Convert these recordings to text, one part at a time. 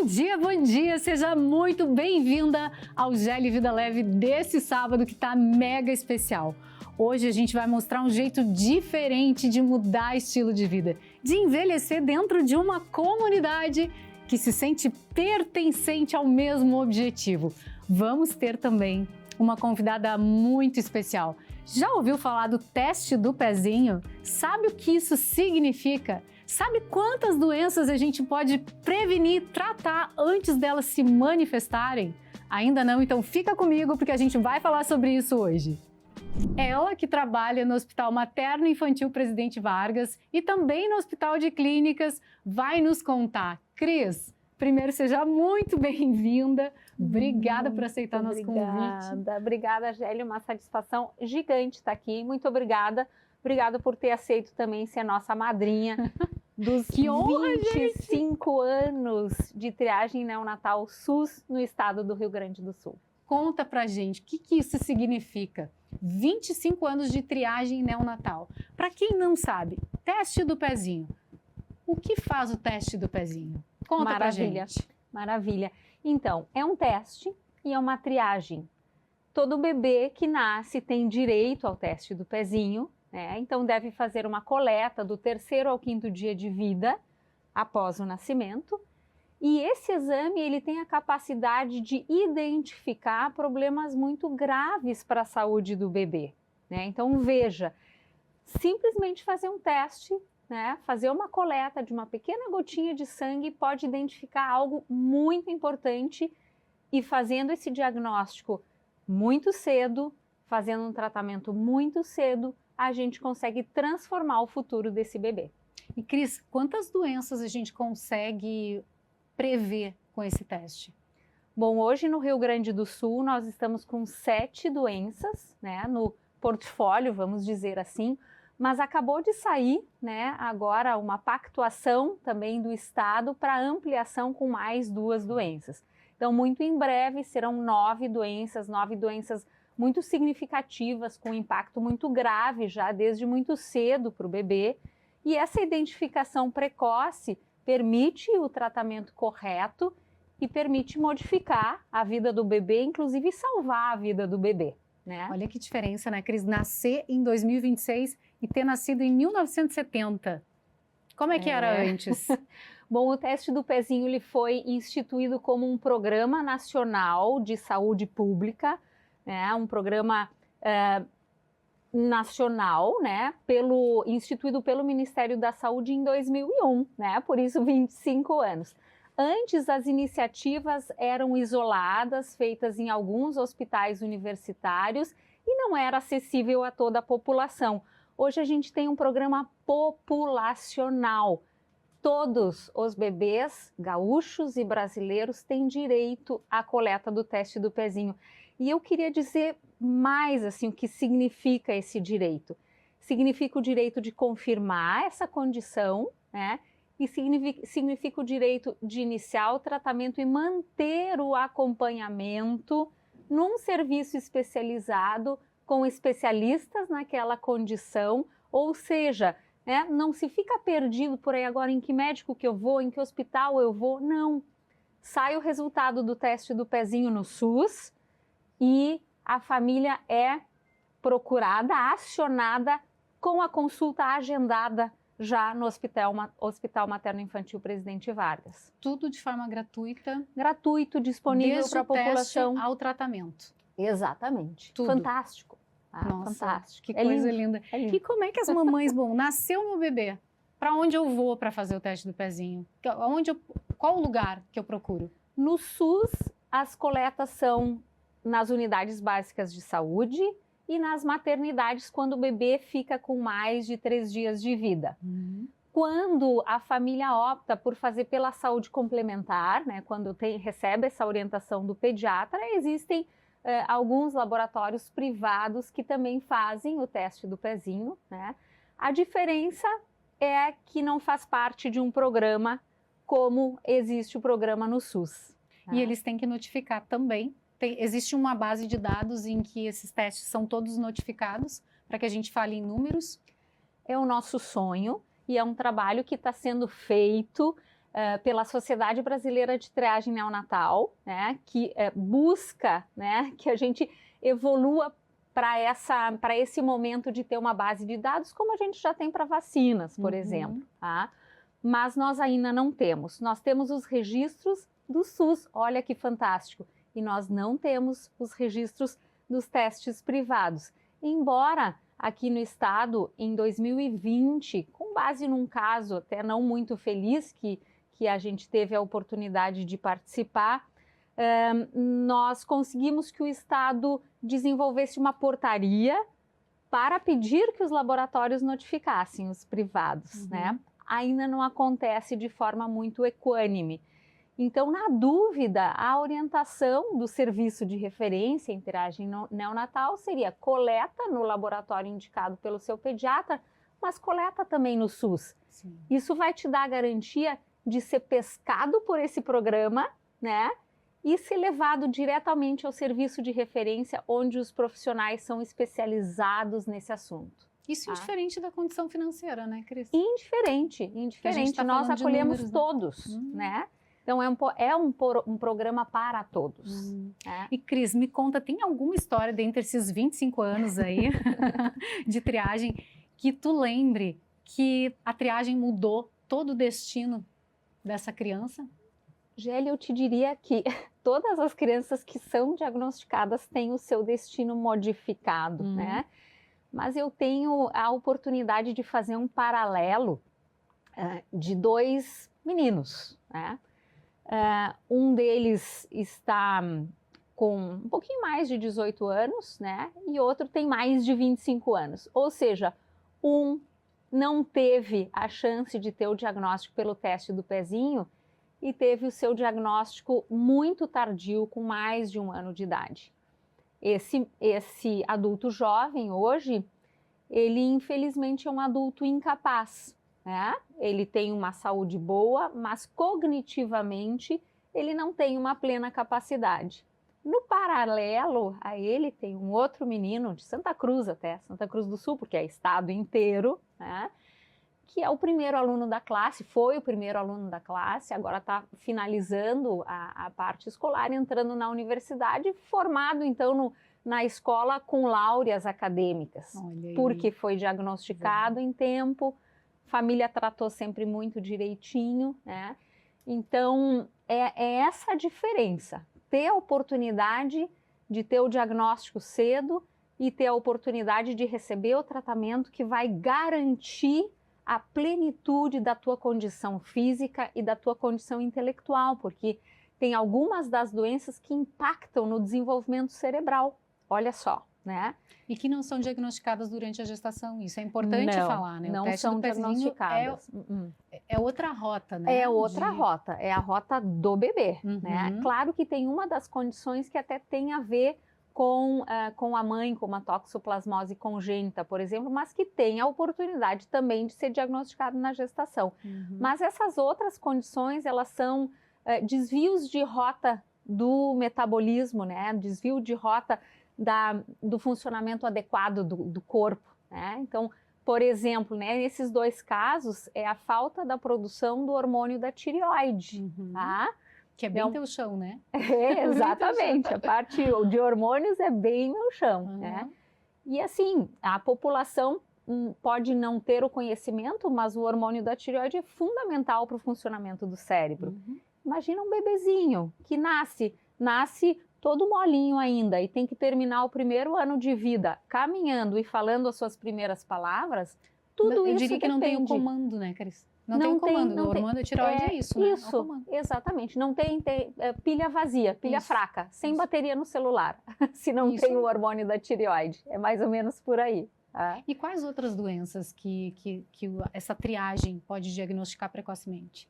Bom dia! Seja muito bem-vinda ao GL Vida Leve desse sábado que tá mega especial. Hoje a gente vai mostrar um jeito diferente de mudar estilo de vida, de envelhecer dentro de uma comunidade que se sente pertencente ao mesmo objetivo. Vamos ter também uma convidada muito especial. Já ouviu falar do teste do pezinho? Sabe o que isso significa? Sabe quantas doenças a gente pode prevenir e tratar antes delas se manifestarem? Ainda não? Então fica comigo porque a gente vai falar sobre isso hoje. Ela que trabalha no Hospital Materno Infantil Presidente Vargas e também no Hospital de Clínicas vai nos contar. Cris, primeiro seja muito bem-vinda. Obrigada por aceitar nosso convite. Obrigada, Gélia. Uma satisfação gigante estar aqui. Muito obrigada. Obrigada por ter aceito também ser nossa madrinha dos que honra, 25 anos de triagem neonatal SUS no estado do Rio Grande do Sul. Conta pra gente, o que isso significa? 25 anos de triagem neonatal. Para quem não sabe, teste do pezinho. O que faz o teste do pezinho? Conta pra gente. Maravilha. Então, é um teste e é uma triagem. Todo bebê que nasce tem direito ao teste do pezinho, né? Então deve fazer uma coleta do 3º ao 5º dia de vida após o nascimento. E esse exame ele tem a capacidade de identificar problemas muito graves para a saúde do bebê, né? Então veja, simplesmente fazer um teste, né? Fazer uma coleta de uma pequena gotinha de sangue pode identificar algo muito importante e fazendo esse diagnóstico muito cedo, fazendo um tratamento muito cedo, a gente consegue transformar o futuro desse bebê. E Cris, quantas doenças a gente consegue prever com esse teste? Bom, hoje no Rio Grande do Sul nós estamos com 7 doenças, né, no portfólio, vamos dizer assim, mas acabou de sair, né, agora uma pactuação também do estado para ampliação com mais 2 doenças. Então, muito em breve serão 9 doenças muito significativas, com impacto muito grave já desde muito cedo para o bebê. E essa identificação precoce permite o tratamento correto e permite modificar a vida do bebê, inclusive salvar a vida do bebê, né? Olha que diferença, né, Cris? Nascer em 2026 e ter nascido em 1970. Como é que era antes? Bom, o teste do pezinho ele foi instituído como um programa nacional de saúde pública, né, um programa nacional, né, instituído pelo Ministério da Saúde em 2001, né, por isso 25 anos. Antes, as iniciativas eram isoladas, feitas em alguns hospitais universitários e não era acessível a toda a população. Hoje a gente tem um programa populacional. Todos os bebês gaúchos e brasileiros têm direito à coleta do teste do pezinho. E eu queria dizer mais assim, o que significa esse direito. Significa o direito de confirmar essa condição, né? E significa o direito de iniciar o tratamento e manter o acompanhamento num serviço especializado com especialistas naquela condição, ou seja, né, não se fica perdido por aí agora em que médico que eu vou, em que hospital eu vou, não. Sai o resultado do teste do pezinho no SUS e a família é procurada, acionada com a consulta agendada já no Hospital Materno Infantil Presidente Vargas. Tudo de forma gratuita? Gratuito, disponível para a população. Ao tratamento? Exatamente. Tudo. Fantástico. Nossa, fantástico. Que coisa linda. lindo. E como é que as mamães, nasceu meu bebê, para onde eu vou para fazer o teste do pezinho? Qual o lugar que eu procuro? No SUS, as coletas são nas unidades básicas de saúde e nas maternidades quando o bebê fica com mais de 3 dias de vida. Quando a família opta por fazer pela saúde complementar, né, quando recebe essa orientação do pediatra, existem alguns laboratórios privados que também fazem o teste do pezinho, né? A diferença é que não faz parte de um programa como existe o programa no SUS. E eles têm que notificar também. Existe uma base de dados em que esses testes são todos notificados para que a gente fale em números? É o nosso sonho e é um trabalho que está sendo feito pela Sociedade Brasileira de Triagem Neonatal, né, que busca, né, que a gente evolua para esse momento de ter uma base de dados, como a gente já tem para vacinas, por exemplo. Tá? Mas nós ainda não temos. Nós temos os registros do SUS, olha que fantástico, e nós não temos os registros dos testes privados. Embora aqui no estado, em 2020, com base num caso até não muito feliz que a gente teve a oportunidade de participar, nós conseguimos que o estado desenvolvesse uma portaria para pedir que os laboratórios notificassem os privados, né? Ainda não acontece de forma muito equânime. Então, na dúvida, a orientação do serviço de referência em triagem neonatal seria coleta no laboratório indicado pelo seu pediatra, mas coleta também no SUS. Sim. Isso vai te dar a garantia de ser pescado por esse programa, né? E ser levado diretamente ao serviço de referência, onde os profissionais são especializados nesse assunto. Isso indiferente da condição financeira, né, Cris? Indiferente. Tá Nós acolhemos números, todos, né? Então, é um programa para todos. É. E, Cris, me conta, tem alguma história dentre esses 25 anos aí de triagem que tu lembre que a triagem mudou todo o destino dessa criança? Gélia, eu te diria que todas as crianças que são diagnosticadas têm o seu destino modificado, né? Mas eu tenho a oportunidade de fazer um paralelo de 2 meninos, né? Um deles está com um pouquinho mais de 18 anos, né? E outro tem mais de 25 anos. Ou seja, um não teve a chance de ter o diagnóstico pelo teste do pezinho e teve o seu diagnóstico muito tardio, com mais de 1 ano de idade. Esse adulto jovem hoje, ele infelizmente é um adulto incapaz, né? Ele tem uma saúde boa, mas cognitivamente ele não tem uma plena capacidade. No paralelo a ele tem um outro menino de Santa Cruz até, Santa Cruz do Sul, porque é estado inteiro, né? Que é o primeiro aluno da classe, foi o primeiro aluno da classe, agora está finalizando a parte escolar, entrando na universidade, formado então na escola com láureas acadêmicas, porque foi diagnosticado em tempo, família tratou sempre muito direitinho, né? Então, é essa a diferença, ter a oportunidade de ter o diagnóstico cedo e ter a oportunidade de receber o tratamento que vai garantir a plenitude da tua condição física e da tua condição intelectual, porque tem algumas das doenças que impactam no desenvolvimento cerebral, olha só, né? E que não são diagnosticadas durante a gestação, isso é importante falar, né? Não são diagnosticadas. É outra rota, né? É outra rota, é a rota do bebê, né? Claro que tem uma das condições que até tem a ver com a mãe, com uma toxoplasmose congênita, por exemplo, mas que tem a oportunidade também de ser diagnosticado na gestação. Mas essas outras condições, elas são desvios de rota do metabolismo, né? Desvio de rota do funcionamento adequado do corpo, né? Então, por exemplo, né, nesses 2 casos, é a falta da produção do hormônio da tireoide, tá? Que é bem teu chão, né? Exatamente, a parte de hormônios é bem meu chão, né? E assim, a população pode não ter o conhecimento, mas o hormônio da tireoide é fundamental para o funcionamento do cérebro. Imagina um bebezinho que nasce todo molinho ainda e tem que terminar o primeiro ano de vida caminhando e falando as suas primeiras palavras, tudo isso diria que depende. Não tem o comando, né, Cris? Não tem o comando, o hormônio da tireoide é isso, né? Isso, exatamente. Não tem pilha vazia, pilha fraca, sem bateria no celular, se não tem o hormônio da tireoide. É mais ou menos por aí. E quais outras doenças que essa triagem pode diagnosticar precocemente?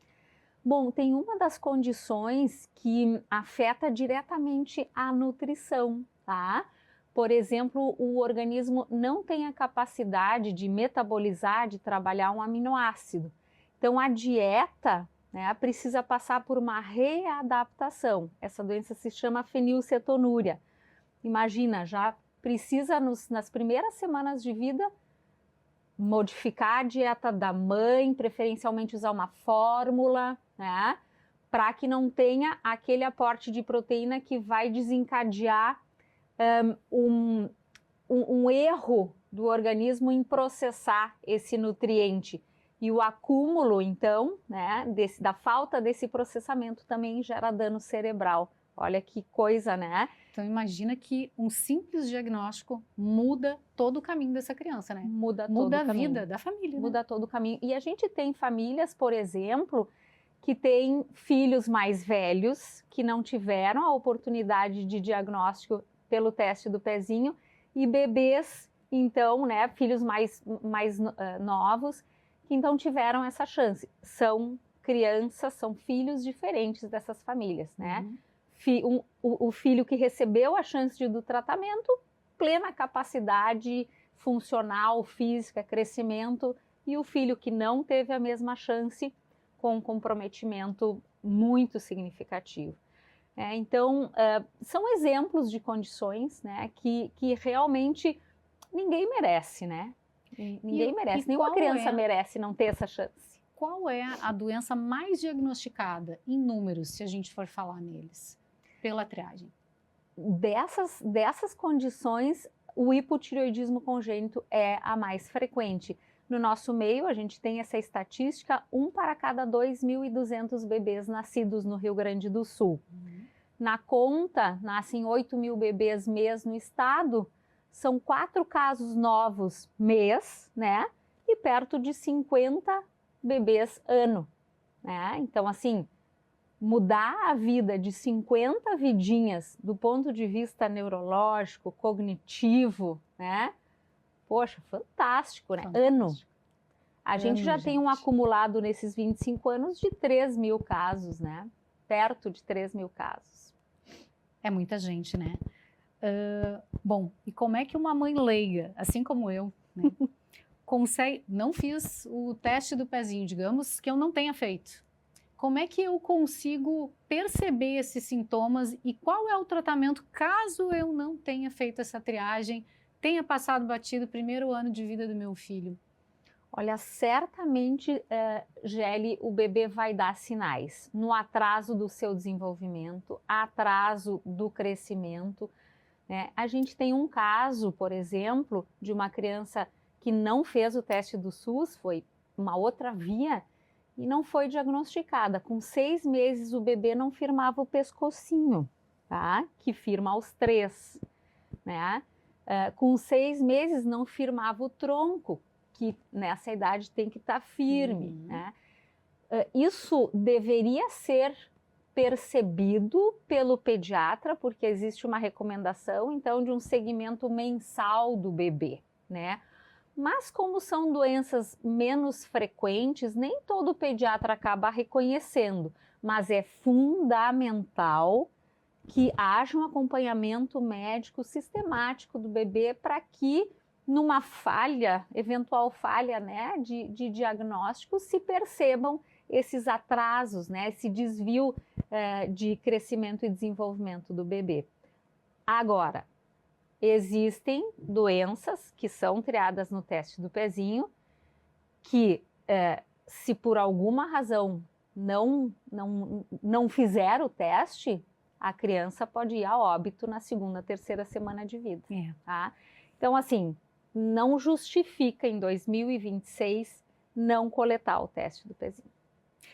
Bom, tem uma das condições que afeta diretamente a nutrição, tá? Por exemplo, o organismo não tem a capacidade de metabolizar, de trabalhar um aminoácido. Então, a dieta, né, precisa passar por uma readaptação. Essa doença se chama fenilcetonúria. Imagina, já precisa nas primeiras semanas de vida modificar a dieta da mãe, preferencialmente usar uma fórmula, né? Para que não tenha aquele aporte de proteína que vai desencadear um erro do organismo em processar esse nutriente. E o acúmulo, então, né, da falta desse processamento também gera dano cerebral. Olha que coisa, né? Então imagina que um simples diagnóstico muda todo o caminho dessa criança, né? Muda todo a o caminho. vida da família, Muda né? todo o caminho. E a gente tem famílias, por exemplo, que têm filhos mais velhos, que não tiveram a oportunidade de diagnóstico pelo teste do pezinho, e bebês, então, né, filhos mais novos, que então tiveram essa chance. São crianças, são filhos diferentes dessas famílias, né? O filho que recebeu a chance do tratamento, plena capacidade funcional, física, crescimento, e o filho que não teve a mesma chance, com um comprometimento muito significativo. Então, são exemplos de condições, né, que realmente ninguém merece, né? Ninguém merece, nenhuma criança merece não ter essa chance. Qual é a doença mais diagnosticada em números, se a gente for falar neles, pela triagem? Dessas condições, o hipotireoidismo congênito é a mais frequente. No nosso meio, a gente tem essa estatística, 1 para cada 2.200 bebês nascidos no Rio Grande do Sul. Na conta, nascem 8.000 bebês mês no estado, são 4 casos novos mês, né? E perto de 50 bebês ano, né? Então, assim, mudar a vida de 50 vidinhas do ponto de vista neurológico, cognitivo, né? Poxa, fantástico, né? Fantástico. Ano. A gente já tem um acumulado nesses 25 anos de 3.000 casos, né? Perto de 3.000 casos. É muita gente, né? Bom, e como é que uma mãe leiga, assim como eu, né, consegue... Não fiz o teste do pezinho, digamos que eu não tenha feito. Como é que eu consigo perceber esses sintomas e qual é o tratamento caso eu não tenha feito essa triagem, tenha passado batido o primeiro ano de vida do meu filho? Olha, certamente, Gelli, o bebê vai dar sinais no atraso do seu desenvolvimento, atraso do crescimento, né? A gente tem um caso, por exemplo, de uma criança que não fez o teste do SUS, foi uma outra via, e não foi diagnosticada. Com 6 meses, o bebê não firmava o pescocinho, tá? Que firma aos 3, né? Com 6 meses, não firmava o tronco, que nessa idade tem que estar firme, né? Isso deveria ser percebido pelo pediatra, porque existe uma recomendação, então, de um segmento mensal do bebê, né? Mas como são doenças menos frequentes, nem todo pediatra acaba reconhecendo, mas é fundamental que haja um acompanhamento médico sistemático do bebê para que numa falha, eventual falha, né, de diagnóstico, se percebam esses atrasos, né, esse desvio de crescimento e desenvolvimento do bebê. Agora, existem doenças que são triadas no teste do pezinho, que se por alguma razão não fizer o teste, a criança pode ir a óbito na 2ª, 3ª semana de vida. Tá? Então, assim, não justifica em 2026 não coletar o teste do pezinho.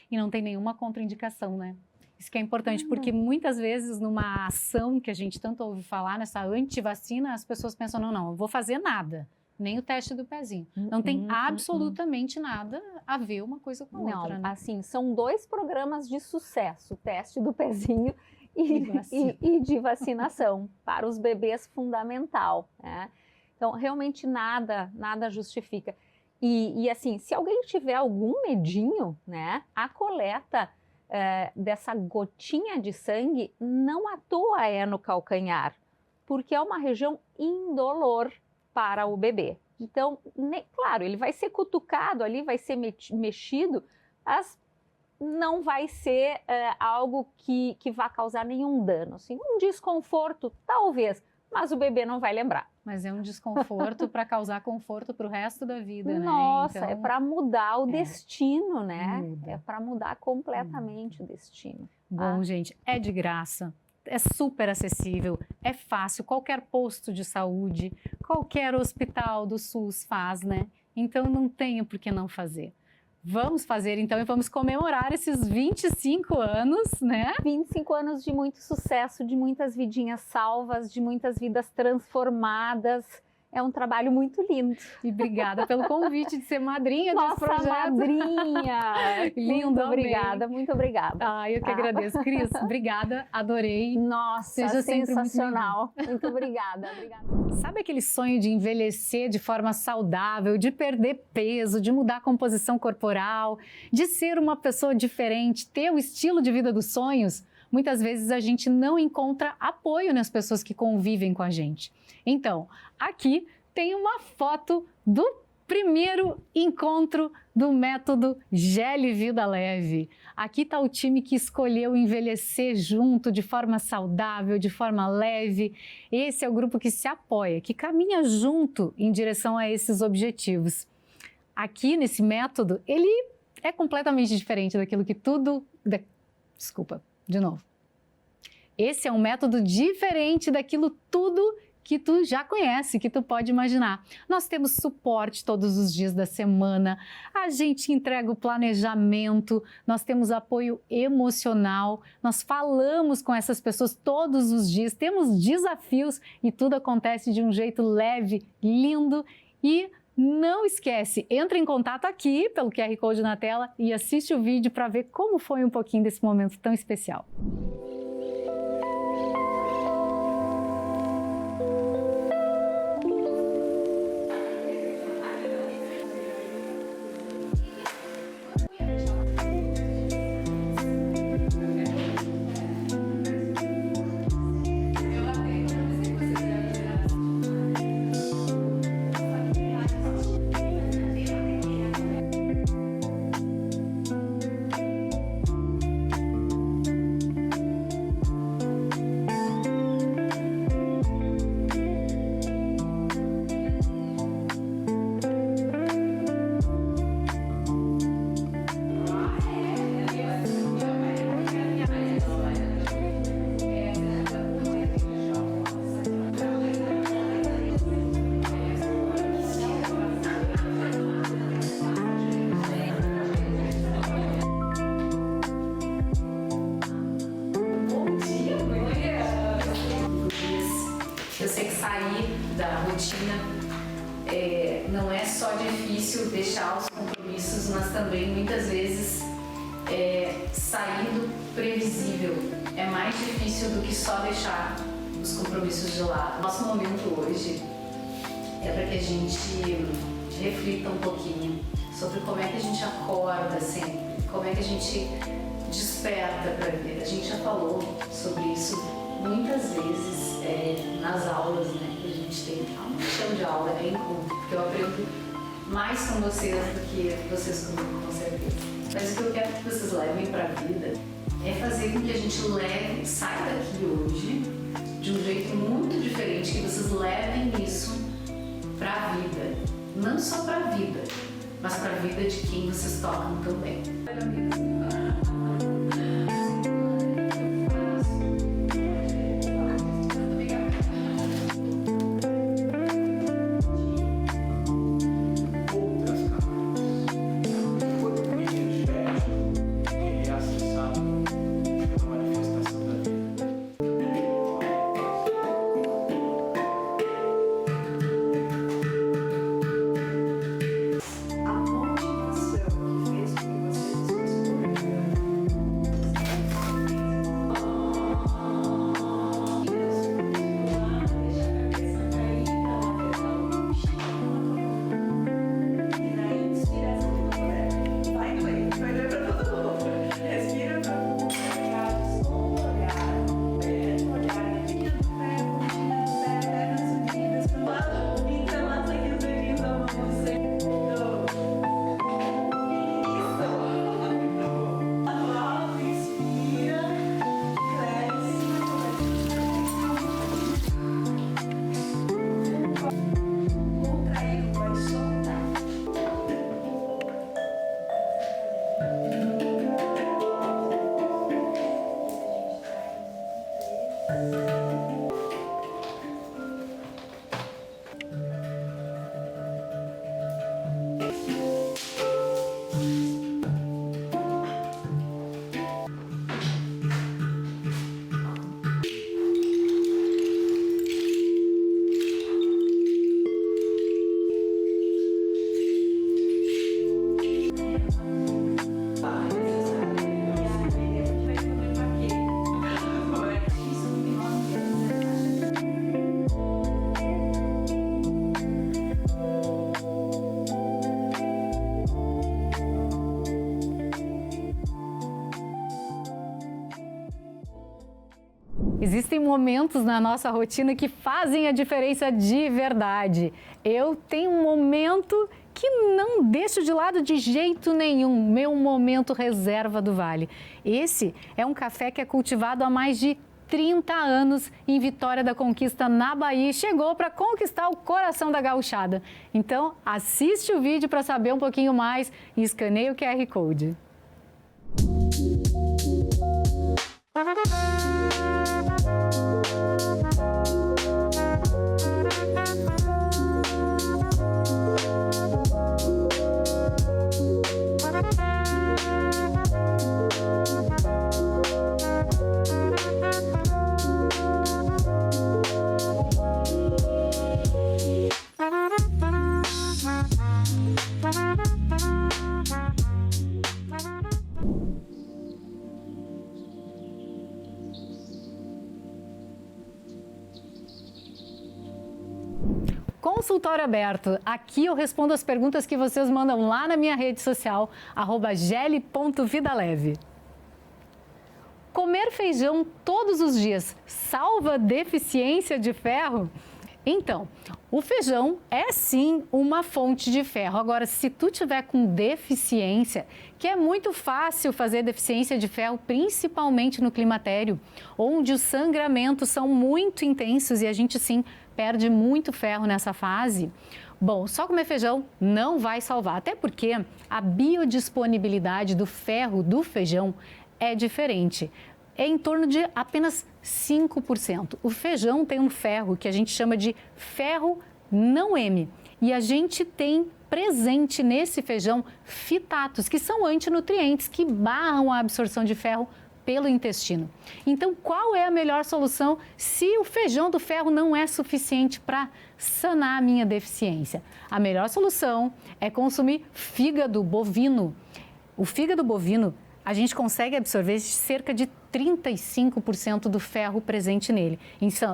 E não tem nenhuma contraindicação, né? Isso que é importante, porque muitas vezes numa ação que a gente tanto ouve falar, nessa antivacina, as pessoas pensam, não, eu vou fazer nada, nem o teste do pezinho. Não tem absolutamente nada a ver uma coisa com a outra, né? Assim, são 2 programas de sucesso, o teste do pezinho e de vacinação, para os bebês fundamental, né? Então, realmente nada justifica. E assim, se alguém tiver algum medinho, né, a coleta dessa gotinha de sangue não à toa é no calcanhar, porque é uma região indolor para o bebê. Então, claro, ele vai ser cutucado ali, vai ser mexido, mas não vai ser algo que vá causar nenhum dano. Assim, um desconforto, talvez, mas o bebê não vai lembrar. Mas é um desconforto para causar conforto para o resto da vida, né? Nossa, Então, é para mudar o destino, né? Muda. É para mudar completamente o destino. Bom, gente, é de graça, é super acessível, é fácil, qualquer posto de saúde, qualquer hospital do SUS faz, né? Então não tenha por que não fazer. Vamos fazer então e vamos comemorar esses 25 anos, né? 25 anos de muito sucesso, de muitas vidinhas salvas, de muitas vidas transformadas. É um trabalho muito lindo. E obrigada pelo convite de ser madrinha desse Nossa, projeto. madrinha! Lindo, Muito amei. obrigada, muito obrigada. Ah, eu que agradeço. Cris, obrigada, adorei. Nossa, Seja sempre muito sensacional. Muito obrigada, obrigada. Sabe aquele sonho de envelhecer de forma saudável, de perder peso, de mudar a composição corporal, de ser uma pessoa diferente, ter o estilo de vida dos sonhos? Muitas vezes a gente não encontra apoio nas pessoas que convivem com a gente. Então, aqui tem uma foto do primeiro encontro do método Gele Vida Leve. Aqui está o time que escolheu envelhecer junto, de forma saudável, de forma leve. Esse é o grupo que se apoia, que caminha junto em direção a esses objetivos. Aqui nesse método, ele é completamente diferente daquilo que Desculpa, de novo. Esse é um método diferente daquilo tudo que tu já conhece, que tu pode imaginar. Nós temos suporte todos os dias da semana, a gente entrega o planejamento, nós temos apoio emocional, nós falamos com essas pessoas todos os dias, temos desafios e tudo acontece de um jeito leve, lindo e não esquece, entra em contato aqui pelo QR Code na tela e assiste o vídeo para ver como foi um pouquinho desse momento tão especial. Eu sei que sair da rotina não é só difícil deixar os compromissos, mas também muitas vezes sair do previsível é mais difícil do que só deixar os compromissos de lado. Nosso momento hoje é para que a gente reflita um pouquinho sobre como é que a gente acorda sempre, como é que a gente desperta para viver. A gente já falou sobre isso muitas vezes nas aulas, né, que a gente tem. Não chamo de aula, é encontro, porque eu aprendo mais com vocês do que vocês comigo, com certeza. Mas o que eu quero que vocês levem para a vida é fazer com que a gente saia daqui hoje de um jeito muito diferente, que vocês levem isso para a vida. Não só para a vida, mas para a vida de quem vocês tocam também. Existem momentos na nossa rotina que fazem a diferença de verdade. Eu tenho um momento que não deixo de lado de jeito nenhum, meu momento reserva do Vale. Esse é um café que é cultivado há mais de 30 anos em Vitória da Conquista, na Bahia, e chegou para conquistar o coração da gauchada. Então, assiste o vídeo para saber um pouquinho mais e escaneie o QR Code. Consultório aberto. Aqui eu respondo as perguntas que vocês mandam lá na minha rede social, @geli.vidaleve. Comer feijão todos os dias salva deficiência de ferro? Então, o feijão é sim uma fonte de ferro. Agora, se tu tiver com deficiência, que é muito fácil fazer deficiência de ferro, principalmente no climatério, onde os sangramentos são muito intensos e a gente sim perde muito ferro nessa fase. Bom, só comer feijão não vai salvar, até porque a biodisponibilidade do ferro do feijão é diferente. É em torno de apenas 5%. O feijão tem um ferro que a gente chama de ferro não M. E a gente tem presente nesse feijão fitatos, que são antinutrientes que barram a absorção de ferro pelo intestino. Então, qual é a melhor solução se o feijão do ferro não é suficiente para sanar a minha deficiência? A melhor solução é consumir fígado bovino. O fígado bovino, a gente consegue absorver cerca de 35% do ferro presente nele.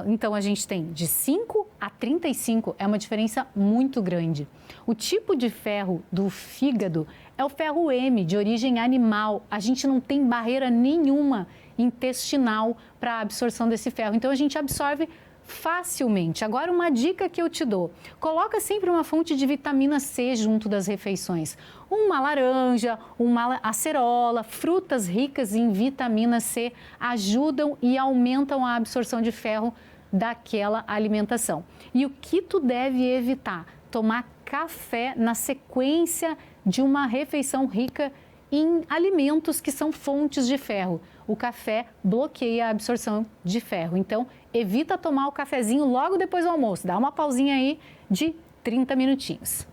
Então, a gente tem de 5 a 35, é uma diferença muito grande. O tipo de ferro do fígado é o ferro M, de origem animal. A gente não tem barreira nenhuma intestinal para a absorção desse ferro. Então, a gente absorve facilmente. Agora, uma dica que eu te dou: coloca sempre uma fonte de vitamina C junto das refeições. Uma laranja, uma acerola, frutas ricas em vitamina C ajudam e aumentam a absorção de ferro daquela alimentação. E o que tu deve evitar? Tomar café na sequência de uma refeição rica em alimentos que são fontes de ferro. O café bloqueia a absorção de ferro. Então, evita tomar o cafezinho logo depois do almoço. Dá uma pausinha aí de 30 minutinhos.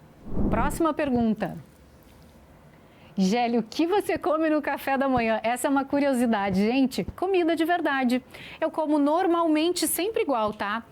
Próxima pergunta. Géli, o que você come no café da manhã? Essa é uma curiosidade, gente. Comida de verdade. Eu como normalmente sempre igual, tá?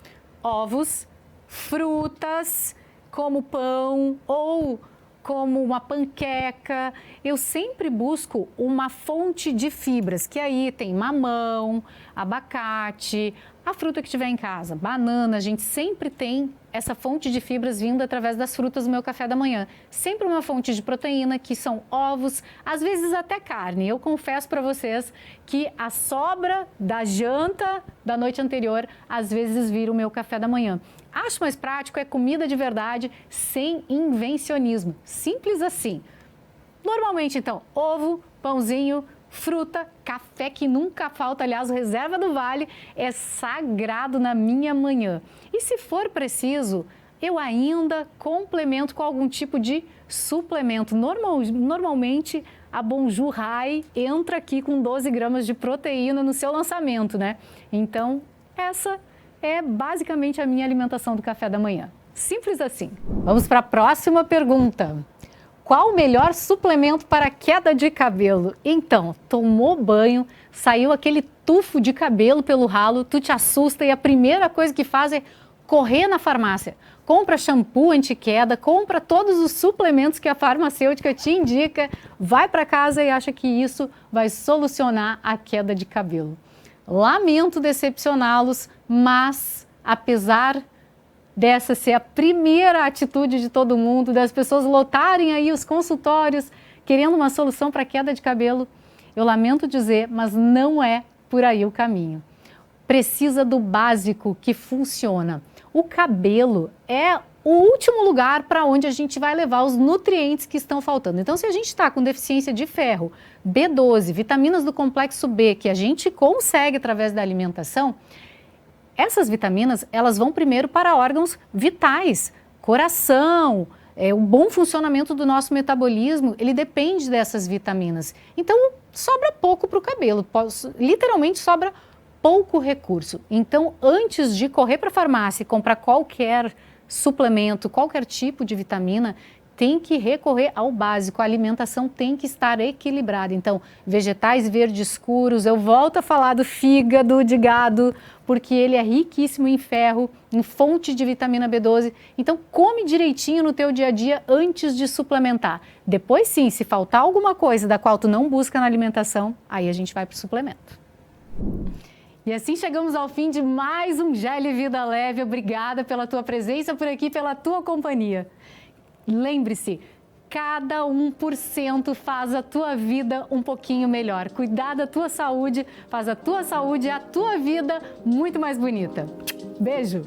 Ovos, frutas, como pão ou como uma panqueca. Eu sempre busco uma fonte de fibras, que aí tem mamão, abacate, a fruta que tiver em casa, banana. A gente sempre tem essa fonte de fibras vindo através das frutas no meu café da manhã. Sempre uma fonte de proteína, que são ovos, às vezes até carne. Eu confesso para vocês que a sobra da janta da noite anterior, às vezes vira o meu café da manhã. Acho mais prático, é comida de verdade, sem invencionismo. Simples assim. Normalmente, então, ovo, pãozinho, fruta, café, que nunca falta. Aliás, o Reserva do Vale é sagrado na minha manhã. E se for preciso, eu ainda complemento com algum tipo de suplemento. Normalmente, a Bonjour High entra aqui com 12 gramas de proteína no seu lançamento, né? Então, essa é basicamente a minha alimentação do café da manhã. Simples assim. Vamos para a próxima pergunta. Qual o melhor suplemento para queda de cabelo? Então, tomou banho, saiu aquele tufo de cabelo pelo ralo, tu te assusta e a primeira coisa que faz é correr na farmácia. Compra shampoo anti-queda, compra todos os suplementos que a farmacêutica te indica, vai para casa e acha que isso vai solucionar a queda de cabelo. Lamento decepcioná-los, mas apesar dessa ser a primeira atitude de todo mundo, das pessoas lotarem aí os consultórios querendo uma solução para queda de cabelo, eu lamento dizer, mas não é por aí o caminho. precisa do básico que funciona. O cabelo é o último lugar para onde a gente vai levar os nutrientes que estão faltando. Então, se a gente está com deficiência de ferro, B12, vitaminas do complexo B, que a gente consegue através da alimentação, essas vitaminas, elas vão primeiro para órgãos vitais, coração, o bom funcionamento do nosso metabolismo, ele depende dessas vitaminas. Então, sobra pouco para o cabelo, literalmente sobra pouco recurso. Então, antes de correr para a farmácia e comprar qualquer suplemento, qualquer tipo de vitamina, tem que recorrer ao básico, a alimentação tem que estar equilibrada. Então, vegetais verdes escuros, eu volto a falar do fígado de gado, porque ele é riquíssimo em ferro, em fonte de vitamina B12. Então, come direitinho no teu dia a dia antes de suplementar. Depois sim, se faltar alguma coisa da qual tu não busca na alimentação, aí a gente vai para o suplemento. E assim chegamos ao fim de mais um GEL Vida Leve. Obrigada pela tua presença por aqui, pela tua companhia. Lembre-se, cada 1% faz a tua vida um pouquinho melhor. Cuidar da tua saúde faz a tua saúde e a tua vida muito mais bonita. Beijo!